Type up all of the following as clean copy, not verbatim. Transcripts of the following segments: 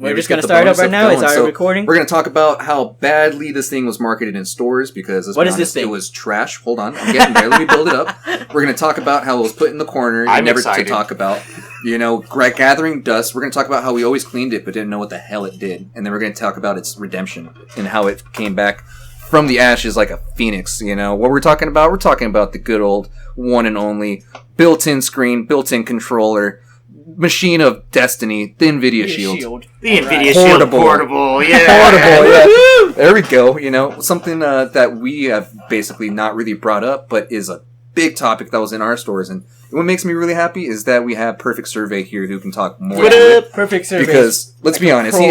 We're just going to start up right now. It's our recording. We're going to talk about how badly this thing was marketed in stores because, what is this thing? It was trash. Hold on. I'm getting there. Let me build it up. We're going to talk about how it was put in the corner. I'm never excited. to talk about, gathering dust. We're going to talk about how we always cleaned it but didn't know what the hell it did. And then we're going to talk about its redemption and how it came back from the ashes like a phoenix. What we're talking about? We're talking about the good old one and only built-in screen, built-in controller, machine of destiny, the NVIDIA Shield. The NVIDIA Shield Portable, yeah. Portable, yeah. There we go. Something that we have basically not really brought up, but is a big topic that was in our stores. And what makes me really happy is that we have Perfect Survey here who can talk more about it. Perfect Survey. Because, let's be honest, he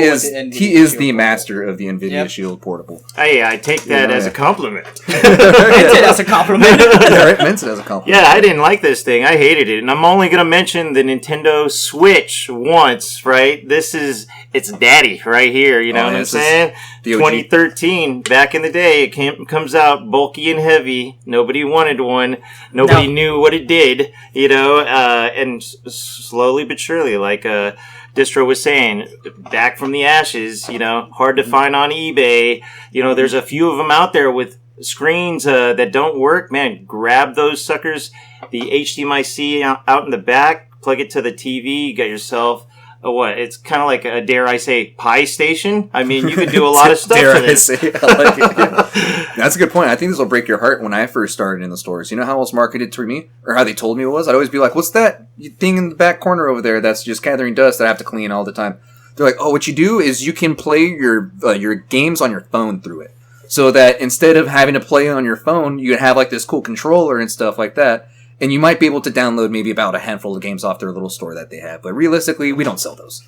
is the master of the NVIDIA Shield Portable. I take that as a compliment. Meant it as a compliment. Meant it as a compliment. Yeah, I didn't like this thing. I hated it. And I'm only going to mention the Nintendo Switch once, right? It's daddy right here, you know what I'm saying? 2013, back in the day, it comes out bulky and heavy. Nobody wanted one. Nobody knew what it did, and slowly but surely, like Distro was saying, back from the ashes, hard to find on eBay. There's a few of them out there with screens that don't work. Man, grab those suckers. The HDMI-C out in the back, plug it to the TV, you got yourself it's kind of like a, dare I say, pie station. I mean, you could do a lot of stuff dare to this. I say, I like it. Yeah. That's a good point. I think this will break your heart. When I first started in the stores, you know how it was marketed to me, or how they told me it was? I'd always be like, what's that thing in the back corner over there that's just gathering dust that I have to clean all the time? They're like, what you do is you can play your games on your phone through it. So that instead of having to play on your phone, you have like this cool controller and stuff like that. And you might be able to download maybe about a handful of games off their little store that they have. But realistically, we don't sell those.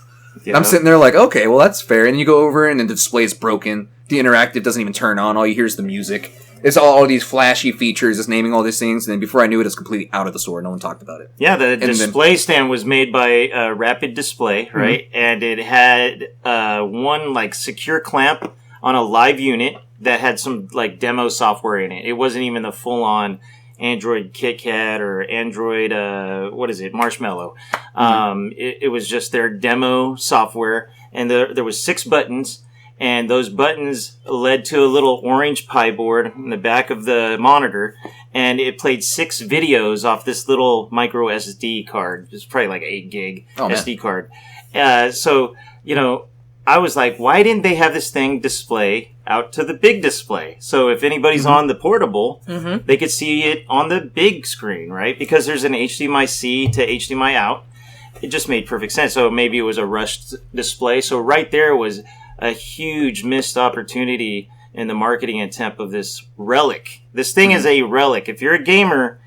Yeah. I'm sitting there like, okay, well, that's fair. And you go over and the display's broken. The interactive doesn't even turn on. All you hear is the music. It's all these flashy features. It's naming all these things. And then before I knew it, it's completely out of the store. No one talked about it. Yeah, the display stand was made by Rapid Display, right? Mm-hmm. And it had one secure clamp on a live unit that had some demo software in it. It wasn't even the full-on Android KitKat or Android, Marshmallow. Mm-hmm. It was just their demo software, and there was 6 buttons, and those buttons led to a little orange pie board in the back of the monitor, and it played 6 videos off this little micro SD card. It's probably like 8 gig SD card. I was like, why didn't they have this thing display out to the big display? So if anybody's on the portable, they could see it on the big screen, right? Because there's an HDMI-C to HDMI out. It just made perfect sense. So maybe it was a rushed display. So right there was a huge missed opportunity in the marketing attempt of this relic. This thing is a relic. If you're a gamer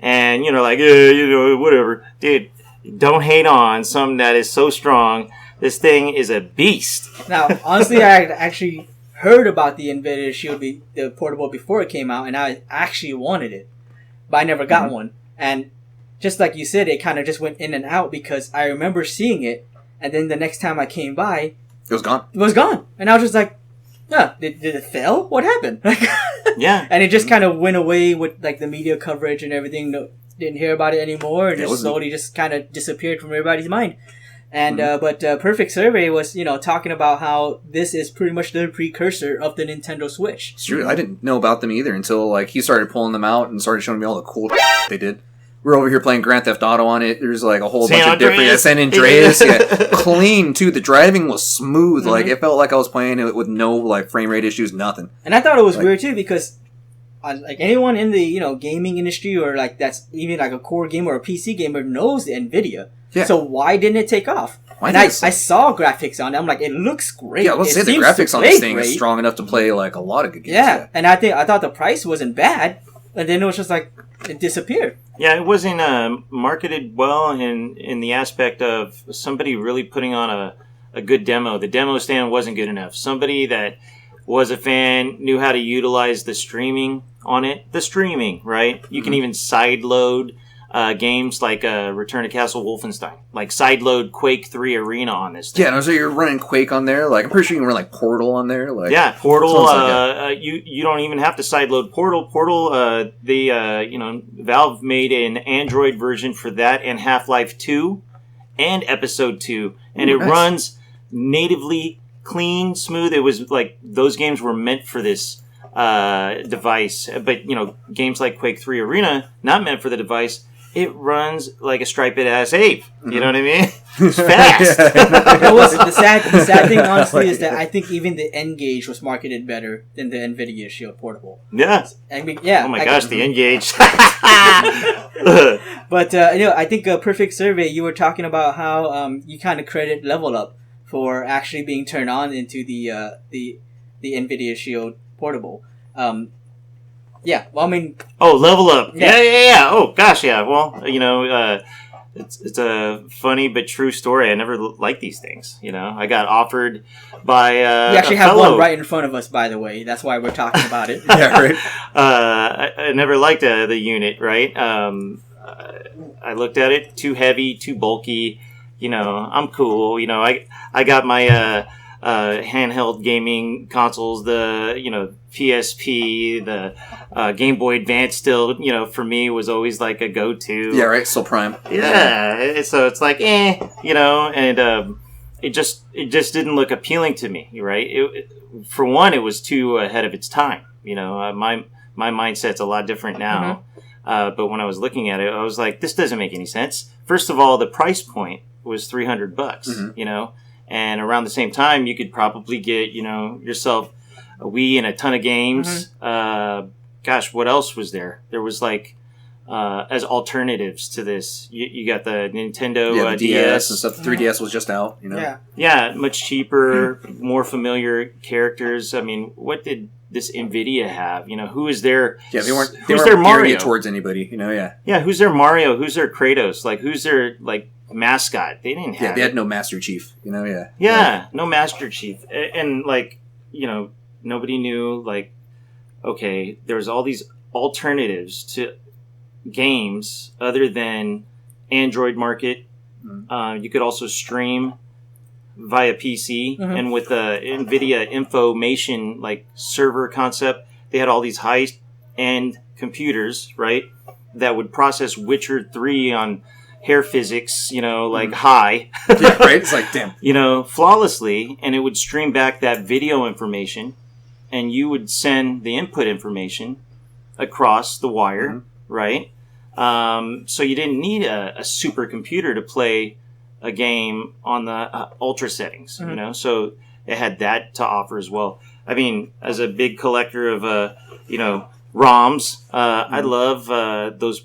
and, whatever, dude, don't hate on something that is so strong. This thing is a beast. Now, honestly, I had actually heard about the NVIDIA Shield, the portable, before it came out, and I actually wanted it. But I never got one. And just like you said, it kind of just went in and out because I remember seeing it, and then the next time I came by... It was gone. It was gone. And I was just like, did it fail? What happened? Yeah. And it just kind of went away with the media coverage and everything. Didn't hear about it anymore. And just slowly just kind of disappeared from everybody's mind. And but Perfect Survey was talking about how this is pretty much the precursor of the Nintendo Switch. It's true. I didn't know about them either until he started pulling them out and started showing me all the cool they did. We're over here playing Grand Theft Auto on it. There's a whole bunch of different San Andreas. Clean too. The driving was smooth. It felt like I was playing it with no frame rate issues, nothing. And I thought it was weird too because anyone in the gaming industry or that's even a core gamer or a PC gamer knows the NVIDIA. Yeah. So why didn't it take off? I saw graphics on it. I'm like, it looks great. Yeah, let's say the graphics on this thing is strong enough to play a lot of good games. Yeah, and I thought the price wasn't bad, and then it was just it disappeared. Yeah, it wasn't marketed well in the aspect of somebody really putting on a good demo. The demo stand wasn't good enough. Somebody that was a fan knew how to utilize the streaming on it. The streaming, right? You can even side load games like Return to Castle Wolfenstein, sideload Quake 3 Arena on this thing. Yeah, and so you're running Quake on there. I'm pretty sure you can run Portal on there. Portal. You don't even have to sideload Portal. Portal. Valve made an Android version for that and Half-Life 2 and Episode 2, and it runs natively clean, smooth. It was like those games were meant for this device. But, games like Quake 3 Arena, not meant for the device, it runs like a striped ass ape. You know what I mean? It's fast. The sad thing, honestly, is that I think even the N-Gage was marketed better than the NVIDIA Shield Portable. Yeah. I mean, yeah. Oh my gosh, the N-Gage. But, I think a perfect survey, you were talking about how you kind of credit Level Up for actually being turned on into the NVIDIA Shield Portable. Yeah, well, I mean... Oh, Level Up. Yeah. Oh, gosh, yeah. Well, it's a funny but true story. I never liked these things, I got offered by you actually have one right in front of us, by the way. That's why we're talking about it. Yeah, right. I never liked the unit, right? I looked at it, too heavy, too bulky. I'm cool. I got my... handheld gaming consoles, the PSP, the Game Boy Advance still, for me was always like a go-to. Yeah, right. Still prime. Yeah. So it's like, and it just didn't look appealing to me, right? For one, it was too ahead of its time. My mindset's a lot different now. Mm-hmm. But when I was looking at it, I was like, this doesn't make any sense. First of all, the price point was $300, mm-hmm. And around the same time, you could probably get, yourself a Wii and a ton of games. Mm-hmm. Gosh, what else was there? There was as alternatives to this, you got the Nintendo the DS and stuff. The 3DS was just out, Yeah, much cheaper, more familiar characters. I mean, what did this NVIDIA have? Who is their... Yeah, they weren't their Mario gearing it towards anybody, yeah. Yeah, who's their Mario? Who's their Kratos? Who's their, mascot? They didn't have... Yeah, they had no Master Chief, yeah. Yeah, no Master Chief. And, nobody knew, okay, there's all these alternatives to games other than Android market. Mm-hmm. You could also stream via PC, mm-hmm. and with the NVIDIA Information server concept, they had all these high-end computers, right, that would process Witcher 3 on hair physics, mm-hmm. high. Yeah, right? It's like, damn. Flawlessly, and it would stream back that video information, and you would send the input information across the wire, mm-hmm. right? So you didn't need a supercomputer to play a game on the ultra settings, mm-hmm. So it had that to offer as well. I mean, as a big collector of, ROMs, mm-hmm. I love those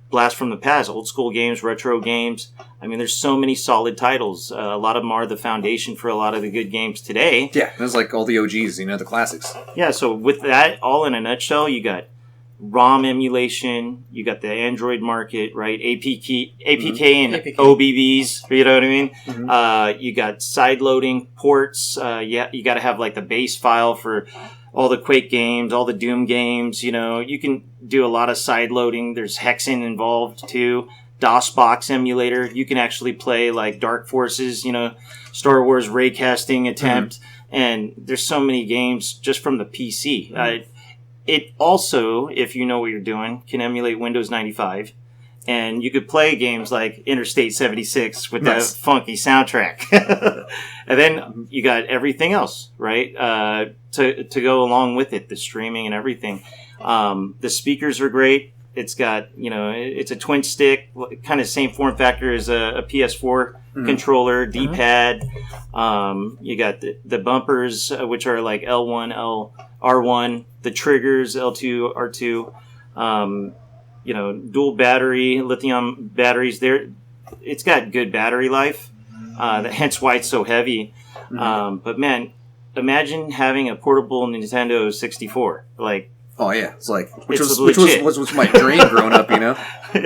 blast from the past, old school games, retro games. I mean, there's so many solid titles. A lot of them are the foundation for a lot of the good games today. Yeah, there's all the OGs, the classics. Yeah, so with that, all in a nutshell, you got ROM emulation, you got the Android market, right? APK mm-hmm. and APK. OBBs, you know what I mean? Mm-hmm. You got side loading ports. You got to have the base file for all the Quake games, all the Doom games. You can do a lot of side loading. There's hexing involved too. DOSBox emulator. You can actually play Dark Forces, Star Wars raycasting attempt, mm-hmm. and there's so many games just from the PC. Mm-hmm. It also, if you know what you're doing, can emulate Windows 95. And you could play games like Interstate 76 with that funky soundtrack. And then you got everything else, right? To go along with it, the streaming and everything. The speakers are great. It's got, it's a twin stick, kind of same form factor as a PS4 mm-hmm. controller, D-pad. Mm-hmm. You got the bumpers, which are L1, R1, the triggers, L2, R2, dual battery, lithium batteries there. It's got good battery life. Hence why it's so heavy. Mm-hmm. But man, imagine having a portable Nintendo 64. Oh yeah, it's which was my dream growing up. I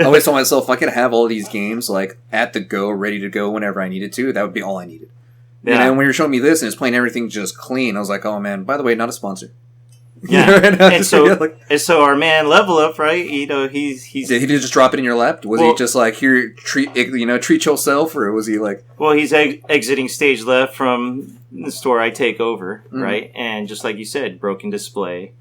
always told myself if I could have all these games at the go, ready to go whenever I needed to, that would be all I needed. Yeah. And when you're showing me this and it's playing everything just clean, I was like, oh man, by the way, not a sponsor. Yeah, and so our man Level Up, right? Did he just drop it in your lap? Was he just here, treat yourself, or was he Well, he's exiting stage left from the store I take over, mm-hmm. right? And just like you said, broken display.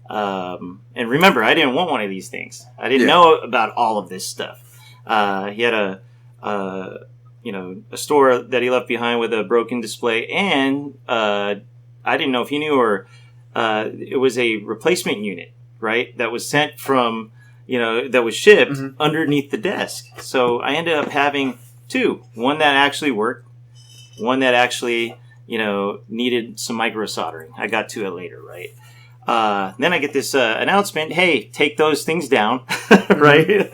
And remember, I didn't want one of these things. I didn't know about all of this stuff. He had a a store that he left behind with a broken display, and I didn't know if he knew, or it was a replacement unit, right? That was sent from, that was shipped underneath the desk. So I ended up having two. One that actually worked, one that actually, needed some micro soldering. I got to it later, right? Then I get this announcement, hey, take those things down, right?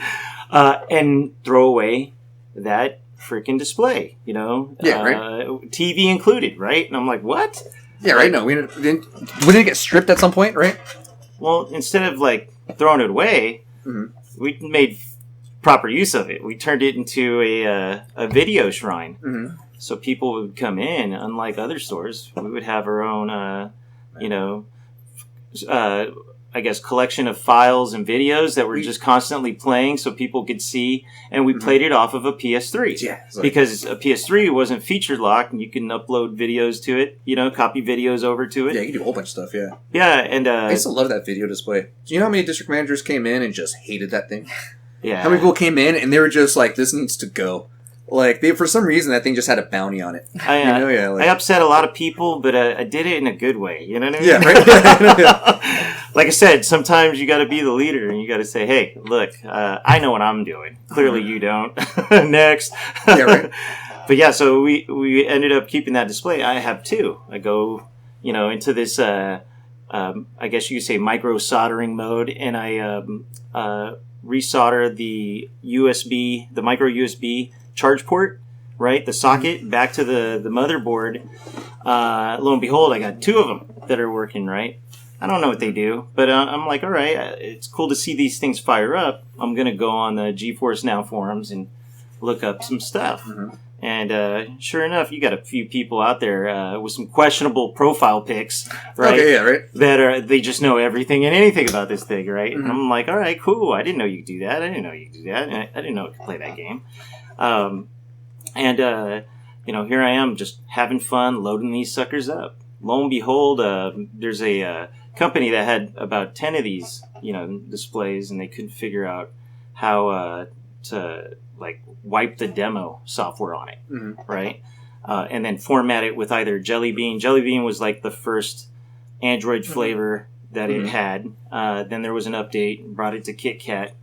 And throw away that freaking display, right. TV included, right? And I'm like, what? Yeah, right. No, wouldn't it get stripped at some point, right? Well, instead of throwing it away, we made proper use of it. We turned it into a video shrine, so people would come in. Unlike other stores, we would have our own, I guess, collection of files and videos that were just constantly playing so people could see. And we played it off of a PS3. Yeah, because a PS3 wasn't feature locked and you can upload videos to it, copy videos over to it. Yeah, you can do a whole bunch of stuff, yeah. Yeah, and... I used to love that video display. Do you know how many district managers came in and just hated that thing? Yeah. How many people came in and they were just like, this needs to go. For some reason, that thing just had a bounty on it. I upset a lot of people, but I did it in a good way. You know what I mean? Yeah, right. Like I said, sometimes you got to be the leader, and you got to say, "Hey, look, I know what I'm doing. Clearly, you don't." Next. Yeah, right. But yeah, so we ended up keeping that display. I have two. I go, into this. I guess you could say micro soldering mode, and I resolder the USB, the micro USB charge port, right? The socket back to the motherboard. Lo and behold, I got two of them that are working, right? I don't know what they do, but I'm like, all right, it's cool to see these things fire up. I'm going to go on the GeForce Now forums and look up some stuff. And sure enough, you got a few people out there with some questionable profile pics, right? Okay, yeah, right. They just know everything and anything about this thing, right? And I'm like, all right, cool. I didn't know you could do that. I didn't know you could do that. And I didn't know I could play that game. Here I am just having fun loading these suckers up. Lo and behold, there's a company that had about 10 of these, displays, and they couldn't figure out how to wipe the demo software on it, right? And then format it with either Jelly Bean. Jelly Bean was the first Android flavor that it had. Then there was an update, brought it to Kit Kat,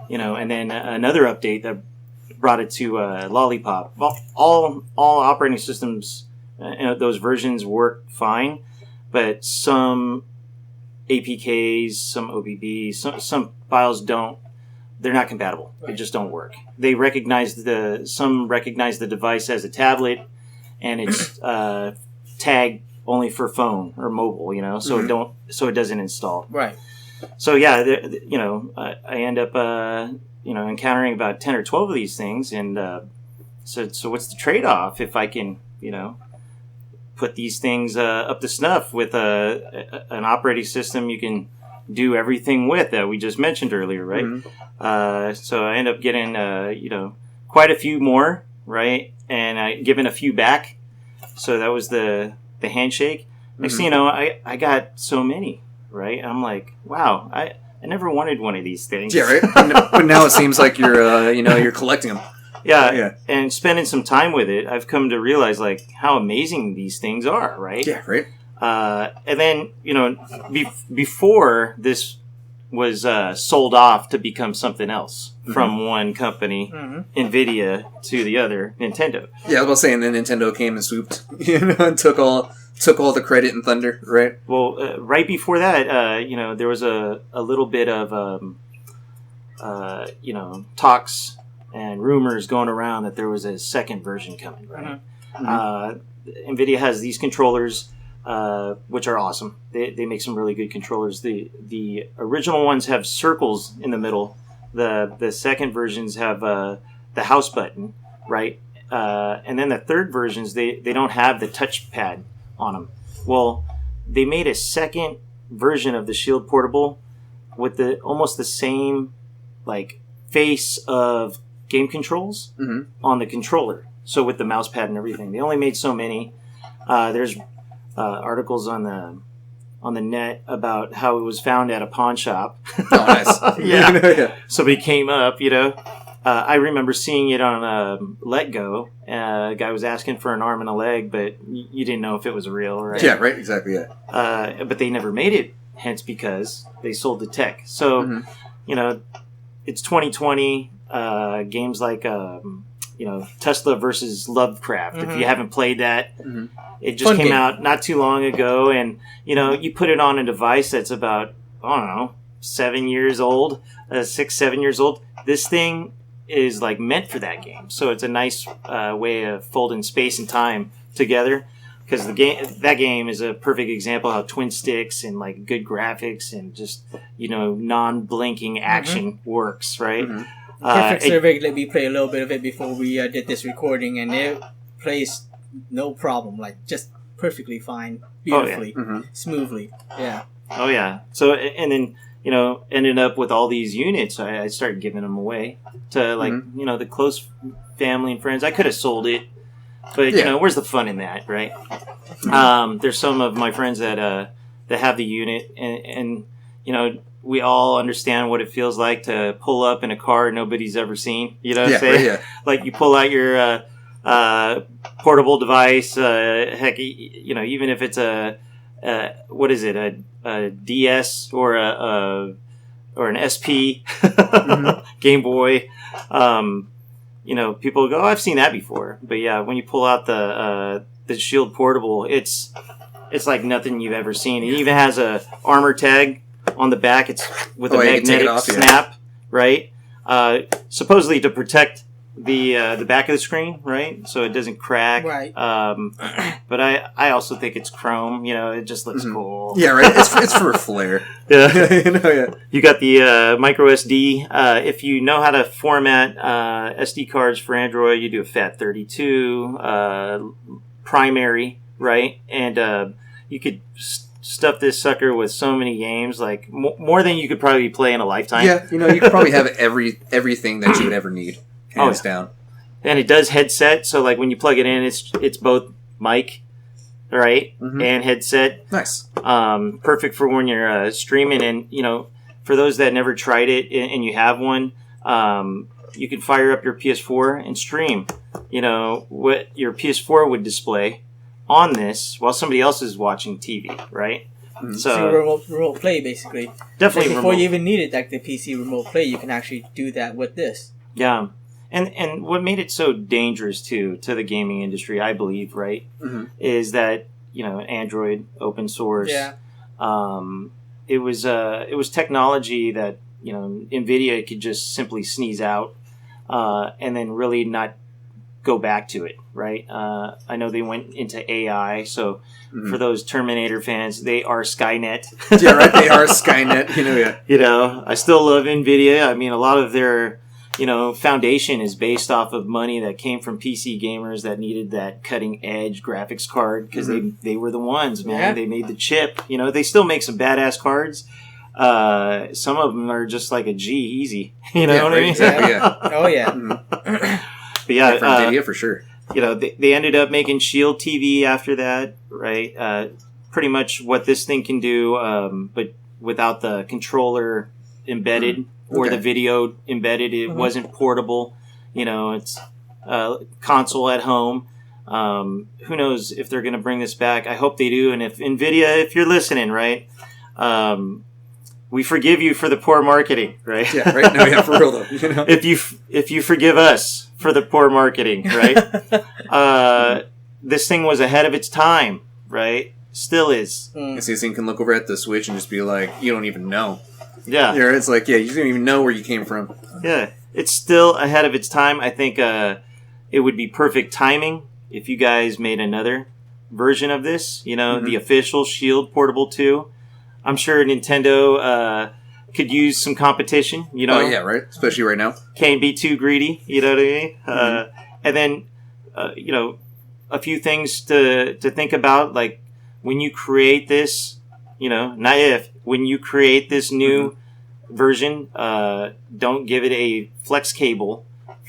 and then another update that brought it to Lollipop. All operating systems, those versions work fine, but some APKs, some OBBs, some files don't. They're not compatible. They just don't work. They some recognize the device as a tablet, and it's tagged only for phone or mobile. So it doesn't install. Right. So yeah, I end up encountering about 10 or 12 of these things, and so what's the trade-off if I can put these things up to snuff with an operating system you can do everything with that we just mentioned earlier, right? So I end up getting quite a few more, right, and I given a few back. So that was the handshake. Next thing you know, I got so many, right? And I'm like, wow, I never wanted one of these things. Yeah, right. But now it seems like you're collecting them. Yeah, and spending some time with it, I've come to realize how amazing these things are, right? Yeah, right. And then before this was sold off to become something else from one company, Nvidia, to the other, Nintendo. Yeah, I was saying then Nintendo came and swooped, and took all the credit and thunder, right? Well, right before that, there was a little bit of talks and rumors going around that there was a second version coming, right? Nvidia has these controllers, which are awesome. They make some really good controllers. The original ones have circles in the middle. The second versions have the house button, right? And then the third versions, they don't have the touchpad on them. Well, they made a second version of the Shield Portable with almost the same face of game controls on the controller. So with the mouse pad and everything, they only made so many. There's articles on the net about how it was found at a pawn shop. Oh, nice. Yeah. Somebody came up, I remember seeing it on Let Go. A guy was asking for an arm and a leg, but you didn't know if it was real, right? Yeah, right, exactly, yeah. But they never made it, hence because they sold the tech. So, it's 2020. Games like, Tesla versus Lovecraft. If you haven't played that, it just came out not too long ago. And, you put it on a device that's about, 7 years old, 6, 7 years old. This thing is like meant for that game. So it's a nice way of folding space and time together. Because that game is a perfect example of how twin sticks and like good graphics and just non-blinking action works, right? Perfect Survey let me play a little bit of it before we did this recording, and it plays no problem, like just perfectly fine, beautifully, smoothly. Yeah. Oh yeah. So and then ended up with all these units. I started giving them away to like the close family and friends. I could have sold it. But where's the fun in that, right? There's some of my friends that have the unit, and we all understand what it feels like to pull up in a car nobody's ever seen. You know what I'm saying? Right, yeah. Like you pull out your portable device. Heck, even if it's a DS or an SP Game Boy. People go, "Oh, I've seen that before." But yeah, when you pull out the Shield Portable, it's like nothing you've ever seen. It even has a armor tag on the back. It's with a magnetic snap, right? Supposedly to protect the back of the screen, right? So it doesn't crack. Right. But I also think it's chrome. It just looks cool. Yeah, right. It's for flair. Yeah. You got the micro SD. If you know how to format SD cards for Android, you do a FAT32 primary, right? And you could stuff this sucker with so many games, like more than you could probably play in a lifetime. Yeah, you could probably have everything that you would ever need. Hands down. And it does headset, so like when you plug it in, it's both mic, right, and headset. Nice. Perfect for when you're streaming. And for those that never tried it and you have one, you can fire up your PS4 and stream. What your PS4 would display on this while somebody else is watching TV, right? So remote play, basically. Definitely. Like before you even needed like the PC remote play, you can actually do that with this. Yeah. And what made it so dangerous to the gaming industry, I believe, right, is that Android open source. Yeah. It was technology that NVIDIA could just simply sneeze out, and then really not go back to it, right? I know they went into AI, so for those Terminator fans, they are Skynet. Yeah, right. They are Skynet. I still love NVIDIA. I mean, a lot of their foundation is based off of money that came from PC gamers that needed that cutting edge graphics card because they were the ones, man. Yeah. They made the chip. They still make some badass cards. Some of them are just like a G easy. What I mean? Exactly, yeah. Oh yeah. But yeah, from NVIDIA for sure. They ended up making Shield TV after that, right? Pretty much what this thing can do, but without the controller embedded. Or the video embedded. It wasn't portable. It's console at home. Who knows if they're going to bring this back? I hope they do. And if NVIDIA, if you're listening, right, we forgive you for the poor marketing, right? Yeah, right. No, yeah, for real though. If you forgive us for the poor marketing, right? This thing was ahead of its time, right? Still is. This thing can look over at the Switch and just be like, you don't even know. Yeah. It's like, you don't even know where you came from. Yeah. It's still ahead of its time. I think it would be perfect timing if you guys made another version of this, the official Shield Portable 2. I'm sure Nintendo could use some competition, Oh, yeah, right? Especially right now. Can't be too greedy, you know what I mean? And then, a few things to think about, like when you create this, not if, when you create this new version, don't give it a flex cable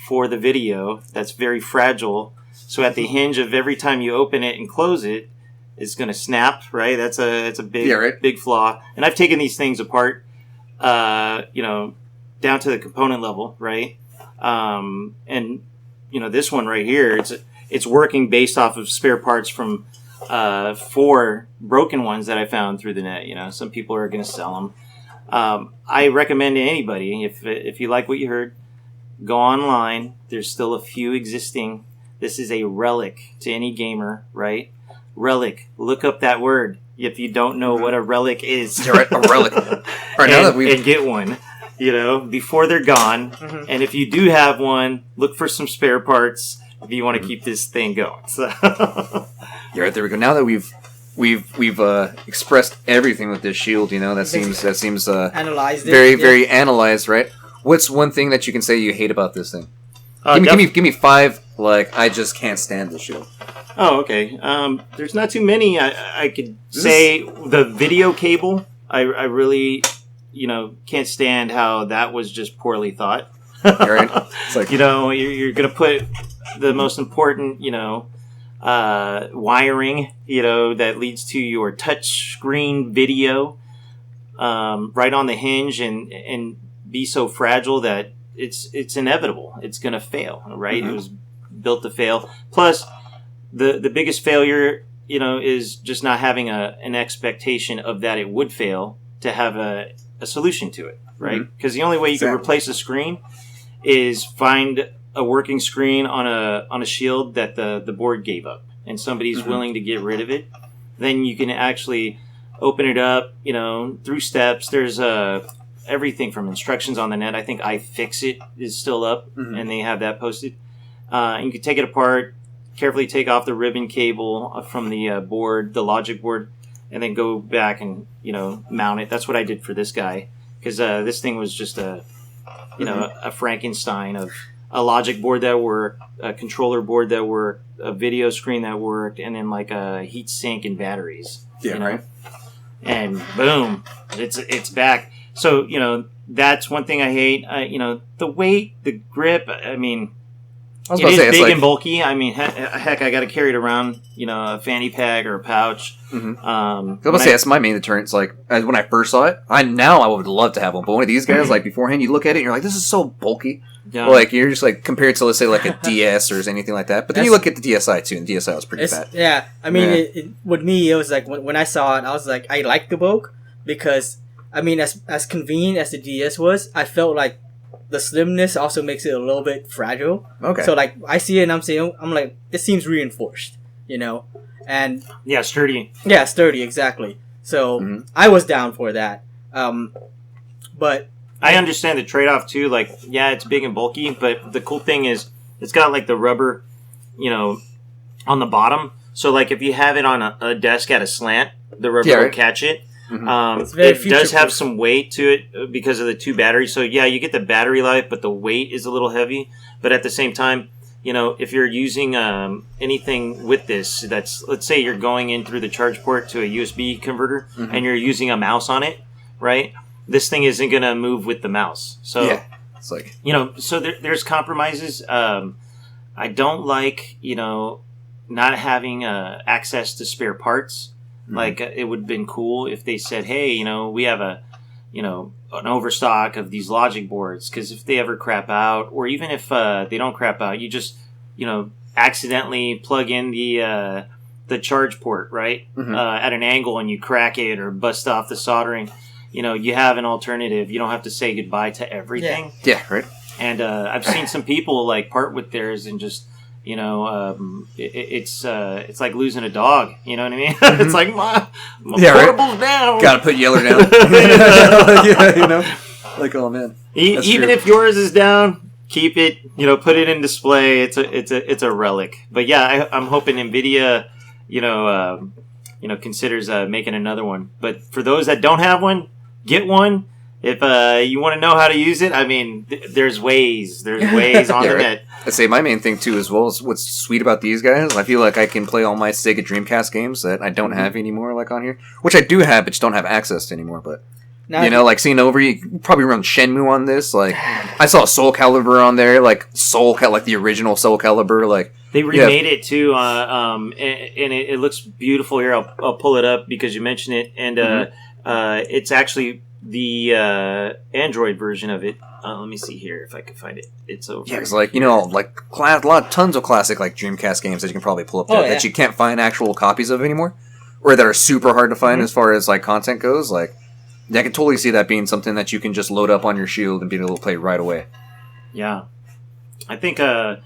for the video. That's very fragile. So at the hinge of every time you open it and close it, it's going to snap, right? That's a big, big flaw. And I've taken these things apart, down to the component level, right? And this one right here, it's working based off of spare parts from 4 broken ones that I found through the net. Some people are going to sell them. I recommend to anybody, if you like what you heard, go online. There's still a few existing. This is a relic to any gamer, right? Relic. Look up that word if you don't know what a relic is. You're right, a relic. And get one, before they're gone. Mm-hmm. And if you do have one, look for some spare parts if you want to keep this thing going. So. You're right, there we go. Now that we've expressed everything with this shield, that seems analyzed very analyzed, right? What's one thing that you can say you hate about this thing? Give me 5. Like, I just can't stand this shield. Oh, okay. There's not too many. I could say the video cable. I really, can't stand how that was just poorly thought. Right. It's like, you're going to put the most important, wiring, that leads to your touch screen video, right on the hinge and be so fragile that it's inevitable. It's going to fail, right? Mm-hmm. It was built to fail. Plus, the biggest failure, is just not having an expectation of that it would fail to have a solution to it, right? Because mm-hmm. the only way you can replace a screen is find a working screen on a shield that the board gave up, and somebody's mm-hmm. willing to get rid of it. Then you can actually open it up, through steps. There's everything from instructions on the net. I think iFixit is still up, mm-hmm. and they have that posted. And you can take it apart, carefully take off the ribbon cable from the board, the logic board, and then go back and mount it. That's what I did for this guy, because this thing was just a Frankenstein of a logic board that worked, a controller board that worked, a video screen that worked, and then like a heat sink and batteries. Yeah, right. And boom, it's back. So that's one thing I hate. The weight, the grip. I mean, it is big and bulky. I mean, heck, I got to carry it around, a fanny pack or a pouch. Mm-hmm. I was going to say, that's my main deterrent. It's like, when I first saw it, I would love to have one. But one of these guys, like, beforehand, you look at it and you're like, this is so bulky. Yeah. Like, you're just like, compared to, let's say, like a DS or anything like that. But then you look at the DSi, too, and the DSi was pretty fat. Yeah. I mean, with me, it was like, when I saw it, I was like, I like the bulk because, I mean, as convenient as the DS was, I felt like the slimness also makes it a little bit fragile. Okay. So, like, I see it and I'm like, this seems reinforced, And yeah, sturdy. Yeah, sturdy, exactly. So, mm-hmm. I was down for that. But I understand the trade-off, too. Like, yeah, it's big and bulky, but the cool thing is it's got, like, the rubber, on the bottom. So, like, if you have it on a desk at a slant, the rubber will catch it. Mm-hmm. It does have some weight to it because of the 2 batteries. So, yeah, you get the battery life, but the weight is a little heavy. But at the same time, if you're using anything with this, let's say you're going in through the charge port to a USB converter, mm-hmm. and you're using a mouse on it, right? This thing isn't going to move with the mouse. So, yeah, it's like, so there's compromises. I don't like, not having access to spare parts. Mm-hmm. Like, it would have been cool if they said, hey, we have an overstock of these logic boards, because if they ever crap out, or even if they don't crap out, you just, accidentally plug in the charge port, right? Mm-hmm. At an angle, and you crack it or bust off the soldering. You have an alternative. You don't have to say goodbye to everything. Yeah, right. And I've seen some people like part with theirs and just, it's like losing a dog. You know what I mean? Mm-hmm. It's like my portable's down. Gotta put Yeller down. Like, oh man. Even if yours is down, keep it. Put it in display. It's a relic. But yeah, I'm hoping NVIDIA, considers making another one. But for those that don't have one, get one. If you want to know how to use it, I mean, there's ways. There's ways on the net. I'd say my main thing, too, as well, is what's sweet about these guys. I feel like I can play all my Sega Dreamcast games that I don't have anymore, like, on here. Which I do have, but just don't have access to anymore. But, like, seeing over, you can probably run Shenmue on this. Like, I saw Soul Calibur on there, like the original Soul Calibur. Like, they remade it, too, and it looks beautiful. Here, I'll pull it up because you mentioned it. And it's actually the Android version of it. Let me see here if I can find it. It's over. Yeah, it's like, tons of classic like Dreamcast games that you can probably pull up there that you can't find actual copies of anymore, or that are super hard to find as far as like content goes. Like, I can totally see that being something that you can just load up on your Shield and be able to play right away. Yeah, I think the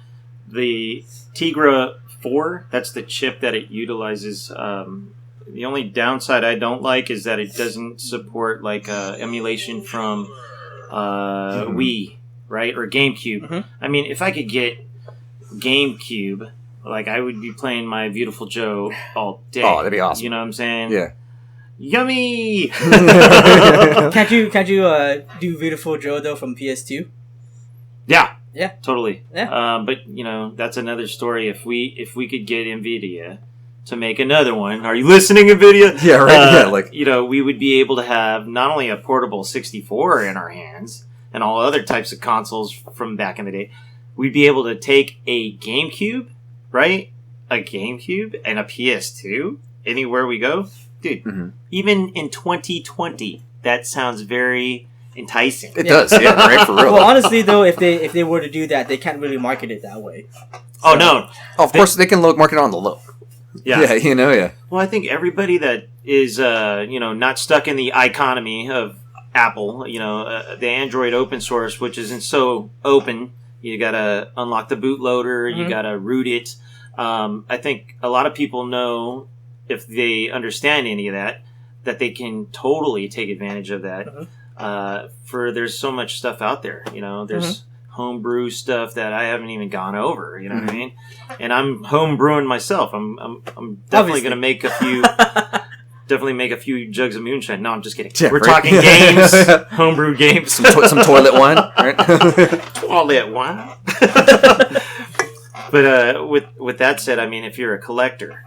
Tegra 4, that's the chip that it utilizes. The only downside I don't like is that it doesn't support like emulation from Wii, right, or GameCube. I mean, if I could get GameCube, like I would be playing my Beautiful Joe all day. Oh, that'd be awesome. You know what I'm saying? Yeah. Yummy. Can't you do Beautiful Joe though from PS2? Yeah, totally. Yeah. But that's another story. If we could get NVIDIA to make another one, are you listening, NVIDIA? Yeah, right. We would be able to have not only a portable 64 in our hands and all other types of consoles from back in the day. We'd be able to take a GameCube, right? A GameCube and a PS2 anywhere we go, dude. Even in 2020, that sounds very enticing. It does, yeah, right, for real. Well, honestly, though, if they were to do that, they can't really market it that way. Oh, no. Of course, they can market on the low. Yeah. Yeah. Well, I think everybody that is, not stuck in the economy of Apple, the Android open source, which isn't so open, you got to unlock the bootloader, you got to root it. I think a lot of people know, if they understand any of that they can totally take advantage of that. There's so much stuff out there, there's homebrew stuff that I haven't even gone over, you know what I mean? And I'm homebrewing myself. I'm definitely going to make a few jugs of moonshine. No, I'm just kidding. Yeah, We're talking games, homebrew games. Some toilet wine, right? Toilet wine. But with that said, I mean, if you're a collector,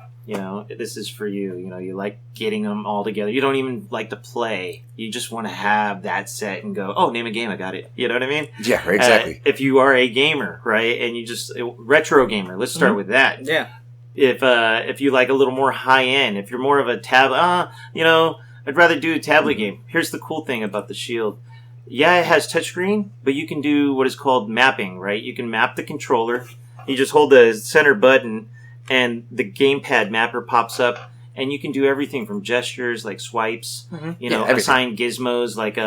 this is for you. You like getting them all together. You don't even like to play. You just want to have that set and go, oh, name a game, I got it. You know what I mean? Yeah, right, exactly. If you are a gamer, right, and you just retro gamer, let's start with that. Yeah. If you like a little more high end, if you're more of a tablet, I'd rather do a tablet game. Here's the cool thing about the Shield. Yeah, it has touchscreen, but you can do what is called mapping, right? You can map the controller. You just hold the center button, and the gamepad mapper pops up, and you can do everything from gestures like swipes, assign gizmos like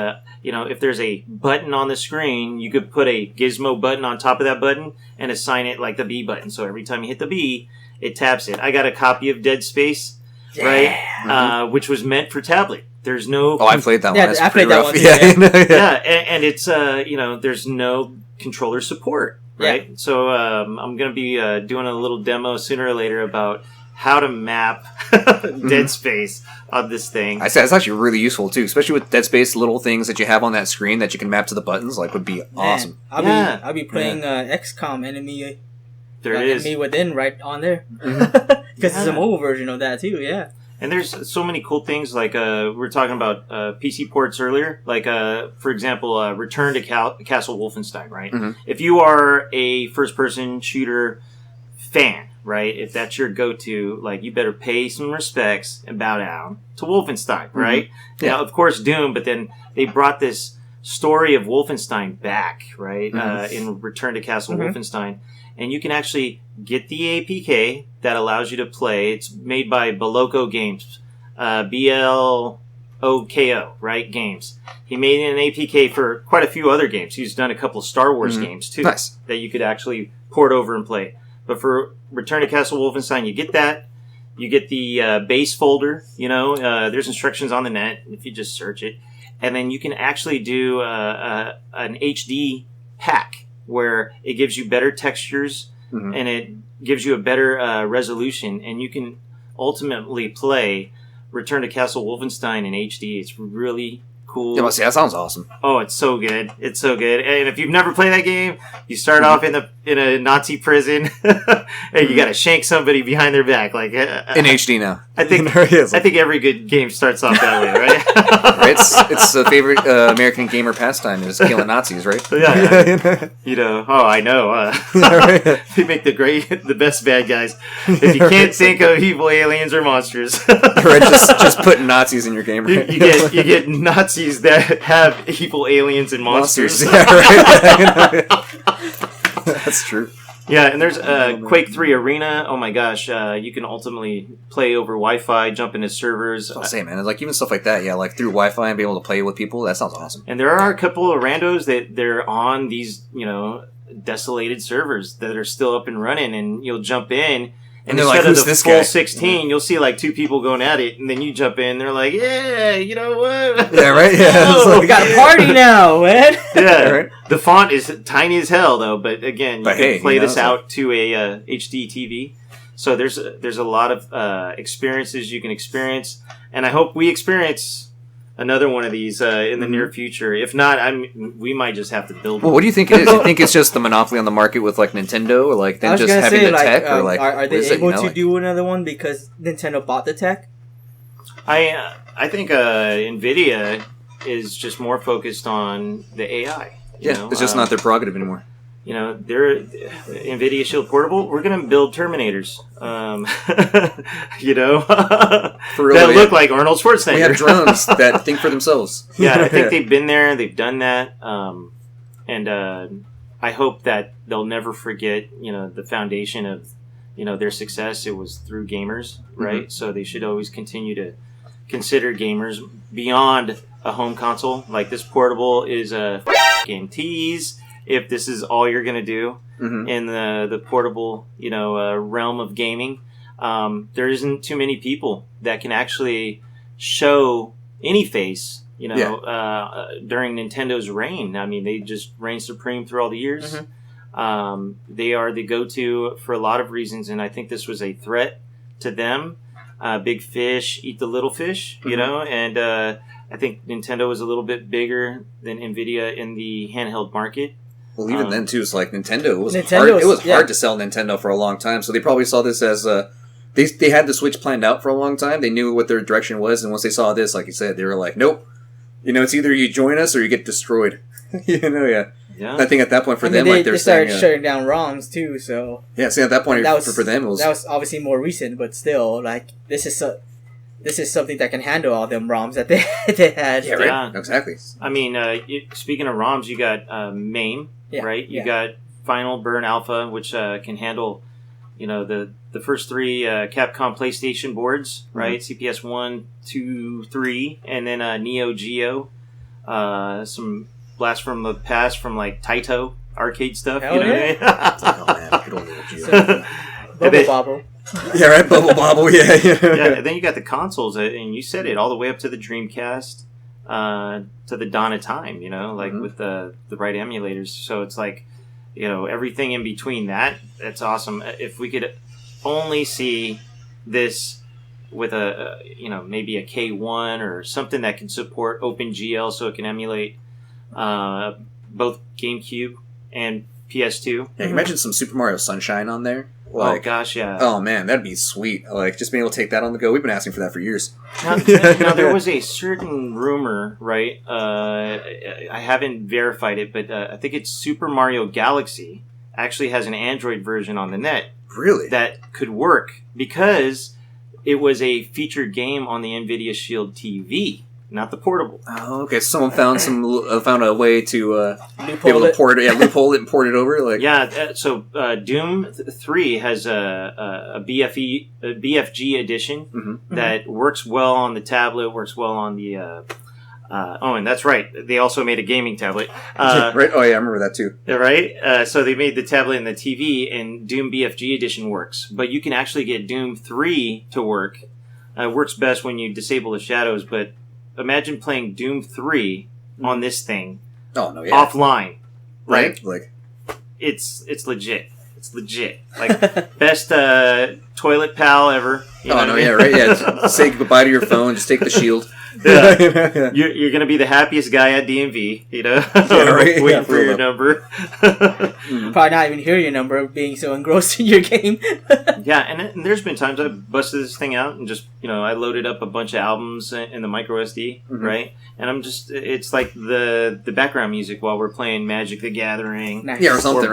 if there's a button on the screen, you could put a gizmo button on top of that button and assign it like the B button. So every time you hit the B, it taps it. I got a copy of Dead Space, right, which was meant for tablet. There's no... Oh, I played that one. Yeah, I played that one. And it's, there's no controller support. Right, so I'm going to be doing a little demo sooner or later about how to map Dead Space on this thing. I said it's actually really useful too, especially with Dead Space. Little things that you have on that screen that you can map to the buttons, would be awesome. I'll be playing XCOM Enemy. There it is. Enemy Within right on there, because it's a mobile version of that too. Yeah. And there's so many cool things, like we were talking about PC ports earlier, like, for example, Return to Castle Wolfenstein, right? If you are a first-person shooter fan, right, if that's your go-to, you better pay some respects and bow down to Wolfenstein, right? Yeah. Now, of course, Doom, but then they brought this story of Wolfenstein back, right, in Return to Castle Wolfenstein. And you can actually get the APK that allows you to play. It's made by Boloko Games, BLOKO, right? Games. He made an APK for quite a few other games. He's done a couple of Star Wars games too, nice, that you could actually port over and play. But for Return to Castle Wolfenstein, you get that. You get the base folder. There's instructions on the net if you just search it, and then you can actually do an HD pack, where it gives you better textures and it gives you a better resolution, and you can ultimately play Return to Castle Wolfenstein in HD. It's really cool. Yeah, that sounds awesome. Oh, it's so good. It's so good. And if you've never played that game, you start off in a Nazi prison and you got to shank somebody behind their back, in HD now. I think every good game starts off that way, right? It's a favorite American gamer pastime is killing Nazis, right? Yeah. I know. They make the best bad guys. If you can't think of evil aliens or monsters, right, just put Nazis in your game. Right? You get Nazis that have evil aliens and monsters. Yeah, right. That's true. Yeah, and there's Quake 3 Arena. Oh my gosh, you can ultimately play over Wi-Fi, jump into servers. I'll say, man, like even stuff like that, yeah, like through Wi-Fi and be able to play with people. That sounds awesome. And there are a couple of randos that they're on these, desolated servers that are still up and running, and you'll jump in. And they're instead like, of the this full guy? 16, you'll see like 2 people going at it, and then you jump in. They're like, "Yeah, you know what? Yeah, right. Yeah, Oh, We got a party now, man. Yeah, Right. The font is tiny as hell, though. But again, you can play this so- out to a HD TV. So there's a lot of experiences you can experience, and I hope we experience another one of these in the near future. If not, we might just have to build Well, one. what do you think it is? You think it's just the monopoly on the market with like Nintendo, or like I them was just gonna having say, the tech, or like are what they is it, able you know, to like- do another one because Nintendo bought the tech? I think Nvidia is just more focused on the AI. Yeah, it's just not their prerogative anymore. They're NVIDIA Shield Portable. We're gonna build Terminators. For real, that yeah. look like Arnold Schwarzenegger. We have drones that think for themselves. Yeah, I think they've been there. They've done that, and I hope that they'll never forget. The foundation of their success. It was through gamers, right? So they should always continue to consider gamers beyond a home console. Like this portable is a game tease. If this is all you're going to do in the portable, realm of gaming, there isn't too many people that can actually show any face, during Nintendo's reign. I mean, they just reigned supreme through all the years. They are the go-to for a lot of reasons, and I think this was a threat to them. Big fish eat the little fish, and I think Nintendo was a little bit bigger than Nvidia in the handheld market. Well, even then too, it's like Nintendo. It was Nintendo hard. It was- was hard to sell Nintendo for a long time, so they probably saw this as they had the Switch planned out for a long time. They knew what their direction was, and once they saw this, like you said, they were like, "Nope, it's either you join us or you get destroyed." Yeah. Yeah. I think at that point for them, they, like they're they started saying, shutting down ROMs too. So yeah. See, at that point for them, it was that was obviously more recent, but still, like this is something that can handle all them ROMs that they had. yeah, right, Yeah. exactly. I mean, speaking of ROMs, you got MAME, right? You got Final Burn Alpha, which can handle, the first 3 Capcom PlayStation boards, right? CPS 1, 2, 3, and then Neo Geo. Some Blast from the Past from like Taito arcade stuff. Hell you know what I mean? Oh man, good old Neo Geo. Bubble Bobble. Yeah, right. Bubble Bobble. Yeah. Yeah, and then you got the consoles, and you said it all the way up to the Dreamcast, to the dawn of time. With the right emulators. So it's like, everything in between that. That's awesome. If we could only see this with maybe a K1 or something that can support OpenGL, so it can emulate both GameCube and PS2. Yeah, you mentioned some Super Mario Sunshine on there. Oh gosh, yeah. Oh man, that'd be sweet. Like just being able to take that on the go. We've been asking for that for years. Now, there was a certain rumor, right? I haven't verified it, but I think it's Super Mario Galaxy actually has an Android version on the net. Really? That could work because it was a featured game on the NVIDIA Shield TV, not the portable. Oh, okay. Someone found found a way to be able Loophole to it. port it, loophole it, and port it over. Like So Doom 3 has a BFG edition that works well on the tablet, works well on the. And that's right. They also made a gaming tablet. right? Oh yeah, I remember that too. Right? So they made the tablet and the TV, and Doom BFG edition works. But you can actually get Doom 3 to work. It works best when you disable the shadows, but imagine playing Doom 3 on this thing Oh no, yeah. offline. Right? Like It's legit. It's legit. Like, best toilet pal ever. You know oh what no, I mean? yeah, right, yeah. Just say goodbye to your phone. Just take the shield. Yeah. You're going to be the happiest guy at DMV, waiting for your number. Probably not even hear your number, being so engrossed in your game. Yeah, and there's been times I've busted this thing out and just, I loaded up a bunch of albums in the micro SD, right? And it's like the background music while we're playing Magic the Gathering. Nice. Yeah, or something,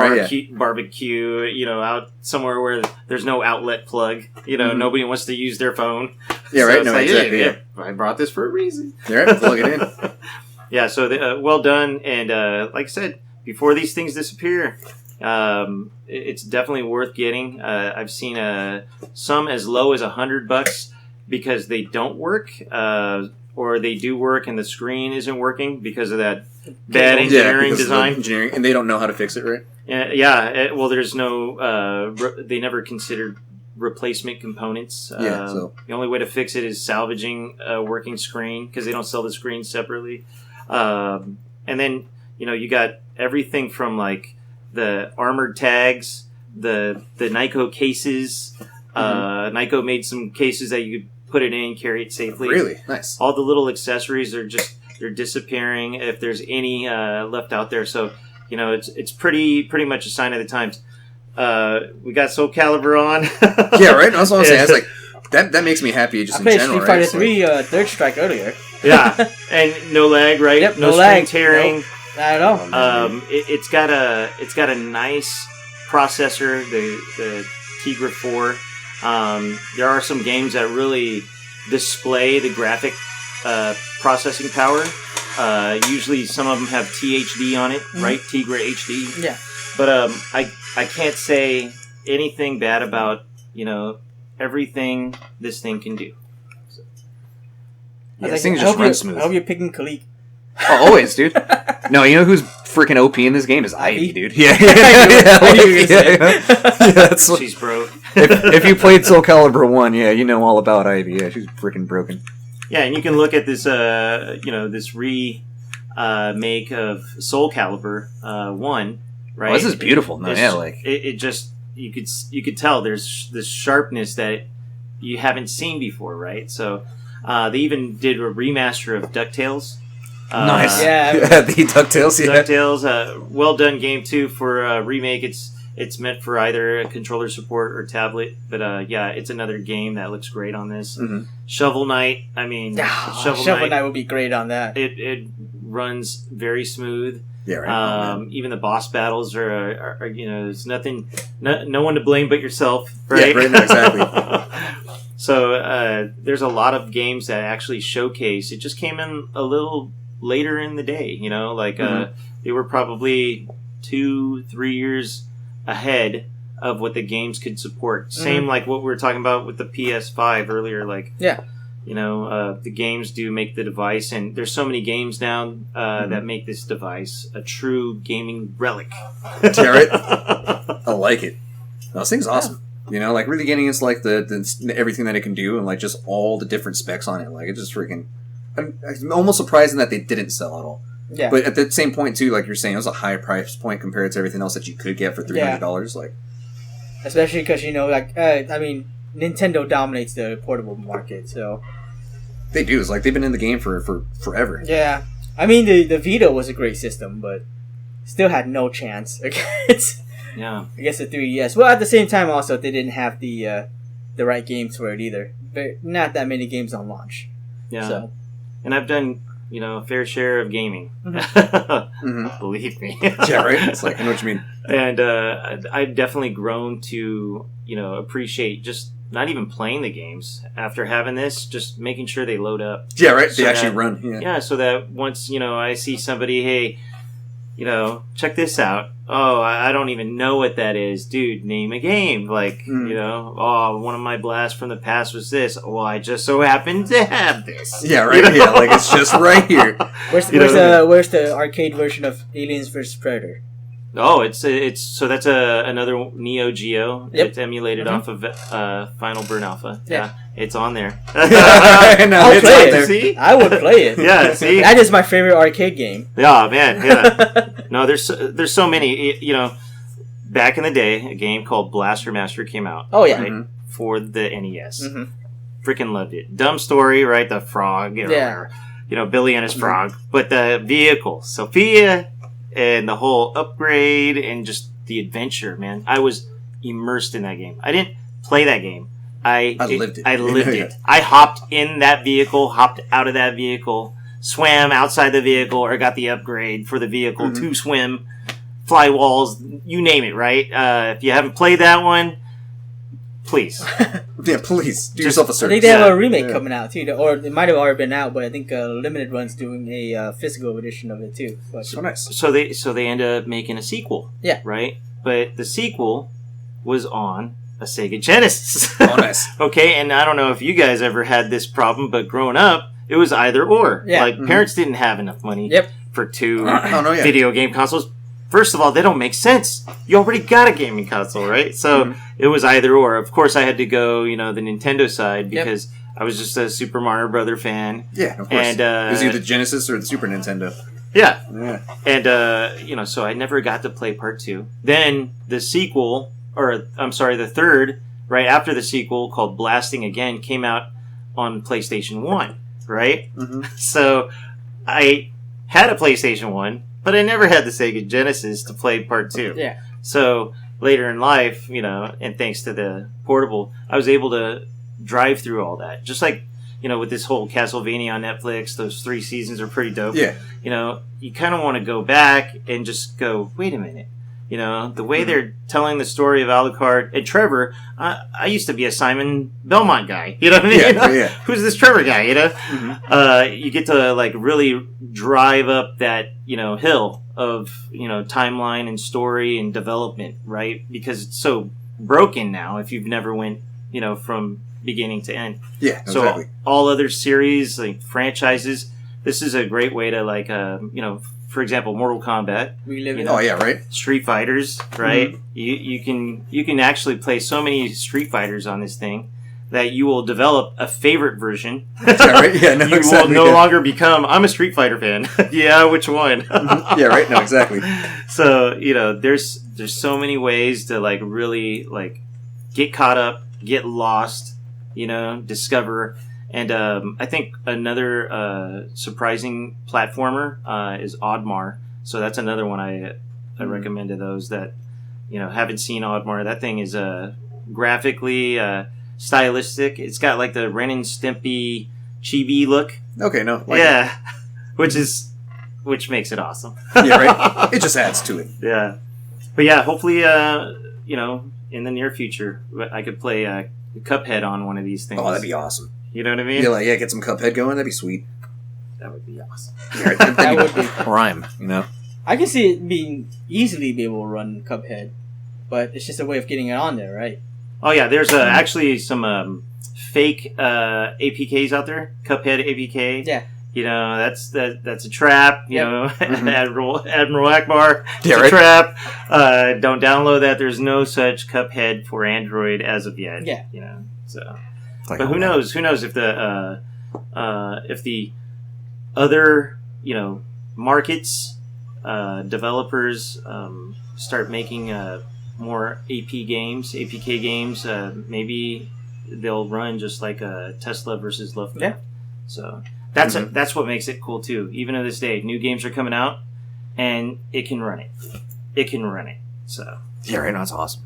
barbecue, out somewhere where there's no outlet plug. Nobody wants to use their phone. Yeah, right. No, exactly. Yeah, I brought this for a reason. All right, plug it in. Yeah, so well done. And like I said, before these things disappear, it's definitely worth getting. I've seen some as low as $100 because they don't work, or they do work and the screen isn't working because of that bad engineering design. Engineering, and they don't know how to fix it, right? Yeah. Well, there's no. They never considered replacement components. So the only way to fix it is salvaging a working screen because they don't sell the screen separately. And then you got everything from like the armored tags, the Nyko cases. Nyko made some cases that you could put it in, carry it safely. Really nice. All the little accessories they're disappearing if there's any left out there. So it's pretty much a sign of the times. We got Soul Calibur on. Yeah, right. That's what I'm saying. It's like that makes me happy. Just I played in general, Street Fighter right? 3 Third Strike earlier. Yeah, and no lag, right? Yep, no lag. screen tearing. Nope, not at all. It's got a nice processor, the Tegra 4. There are some games that really display the graphic processing power. Usually, some of them have THD on it, right? Tegra HD. Yeah. But I can't say anything bad about everything this thing can do. So. Yeah, this thing just runs smooth. I hope you're picking Khalik. Oh, always, dude. No, you know who's freaking OP in this game is Ivy, dude. Yeah, that's she's broke. if you played Soul Calibur 1, yeah, you know all about Ivy. Yeah, she's freaking broken. Yeah, and you can look at this, this remake of Soul Calibur 1, right? Oh, this is beautiful. No, it just you could tell there's this sharpness that you haven't seen before, right? So they even did a remaster of DuckTales. Nice. Yeah, the DuckTales. Yeah. DuckTales, well done game too for a remake. It's meant for either a controller support or tablet, but it's another game that looks great on this. Mm-hmm. Shovel Knight, Shovel Knight would be great on that. It runs very smooth. Yeah, right. Even the boss battles are there's nothing, no one to blame but yourself, right? Yeah, right, exactly. So there's a lot of games that actually showcase. It just came in a little later in the day, they were probably 2-3 years ahead of what the games could support. Same like what we were talking about with the PS5 earlier. The games do make the device, and there's so many games now that make this device a true gaming relic. Right? I like it. No, this thing's awesome. Really getting into the everything that it can do, and like just all the different specs on it. Like it just freaking. I'm almost surprising that they didn't sell at all. Yeah. But at the same point too, like you're saying, it was a high price point compared to everything else that you could get for $300. Like, especially because Nintendo dominates the portable market, so they do. It's like they've been in the game for forever. Yeah, the Vita was a great system, but still had no chance against. Yeah, I guess the 3DS. Well, at the same time, also they didn't have the right games for it either. But not that many games on launch. Yeah. So. And I've done, a fair share of gaming. Believe me. Yeah, right? It's like, I know what you mean. And I've definitely grown to, appreciate just not even playing the games after having this, just making sure they load up. Yeah, right? They actually run. Yeah, so that once, I see somebody, hey, check this out. Oh, I don't even know what that is. Dude, name a game. Like, one of my blasts from the past was this. Well, I just so happen to have this. Yeah, right? Yeah, like it's just right here. Where's the arcade version of Aliens vs. Predator? Oh, it's so that's another Neo Geo. Yep. It's emulated off of Final Burn Alpha. Yeah, it's on there. I'll play it. See? I would play it. Yeah, see, that is my favorite arcade game. Yeah, man. Yeah. No, there's so many. Back in the day, a game called Blaster Master came out. Oh yeah, right, for the NES. freaking loved it. Dumb story, right? The frog, or, Billy and his frog. But the vehicle, Sophia, and the whole upgrade and just the adventure, man. I was immersed in that game. I didn't play that game. I lived it. I lived it. I hopped in that vehicle, hopped out of that vehicle, swam outside the vehicle, or got the upgrade for the vehicle to swim, fly walls, you name it, right? If you haven't played that one, please. Please. Do yourself a service. I think they have a remake coming out, too. Or it might have already been out, but I think Limited Run's doing a physical edition of it, too. But, so nice. So they end up making a sequel. Yeah. Right? But the sequel was on a Sega Genesis. Oh, nice. Okay, and I don't know if you guys ever had this problem, but growing up, it was either or. Yeah. Like, parents didn't have enough money for two video game consoles. First of all, they don't make sense. You already got a gaming console, right? So it was either or. Of course, I had to go, the Nintendo side because I was just a Super Mario Brother fan. Yeah, of course. And, it was either the Genesis or the Super Nintendo. Yeah. And, so I never got to play part 2. Then the sequel, the third, right after the sequel, called Blasting Again, came out on PlayStation 1, right? Mm-hmm. So I had a PlayStation 1, but I never had the Sega Genesis to play part 2. Yeah. So later in life, and thanks to the portable, I was able to drive through all that. Just like, with this whole Castlevania on Netflix, those 3 seasons are pretty dope. Yeah. You kind of want to go back and just go, wait a minute. The way they're telling the story of Alucard and Trevor, I used to be a Simon Belmont guy. You know what I mean? Yeah. Who's this Trevor guy, You get to, really drive up that, hill of, timeline and story and development, right? Because it's so broken now if you've never went, from beginning to end. Yeah, exactly. So all other series, like franchises, this is a great way to, for example, Mortal Kombat. Right. Street Fighters, right? Mm-hmm. You can actually play so many Street Fighters on this thing that you will develop a favorite version. Right? Yeah, no, you will no longer become, I'm a Street Fighter fan. Yeah, which one? Yeah, right? No, exactly. So, there's so many ways to really get caught up, get lost, discover. And I think another surprising platformer is Oddmar. So that's another one I recommend to those that haven't seen Oddmar. That thing is graphically stylistic. It's got the Ren and Stimpy chibi look. Okay, no, which makes it awesome. Yeah, right. It just adds to it. Yeah, but yeah, hopefully in the near future I could play Cuphead on one of these things. Oh, that'd be awesome. You know what I mean? Yeah, get some Cuphead going. That'd be sweet. That would be awesome. Yeah, that would be prime. I can see it being easily be able to run Cuphead, but it's just a way of getting it on there, right? Oh yeah, there's actually some fake APKs out there. Cuphead APK. Yeah. That's a trap. Admiral Akbar. It's a trap. Don't download that. There's no such Cuphead for Android as of yet. Yeah. So. But who knows? Who knows if the other markets, developers start making more APK games. Maybe they'll run just like a Tesla versus Lovecraft. Yeah. So that's what makes it cool too. Even to this day, new games are coming out, and it can run it. It can run it. So yeah, right now it's awesome.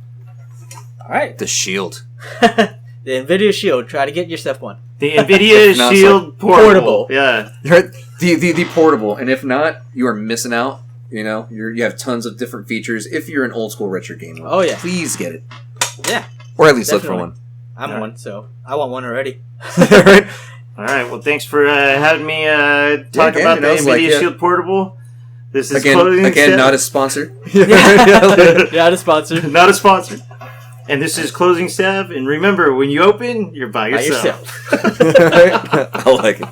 All right. The Shield. The NVIDIA Shield. Try to get yourself one. The NVIDIA Shield portable. Yeah. Right. The portable. And if not, you are missing out. You have tons of different features. If you're an old school retro gamer, please get it. Yeah. Or at least look for one. I'm one, so I want one already. Right. All right. Well, thanks for having me talk about the NVIDIA Shield portable. This is closing again, not a sponsor. Not a sponsor. Not a sponsor. And this is Closing Staff. And remember, when you open, you're by yourself. I like it.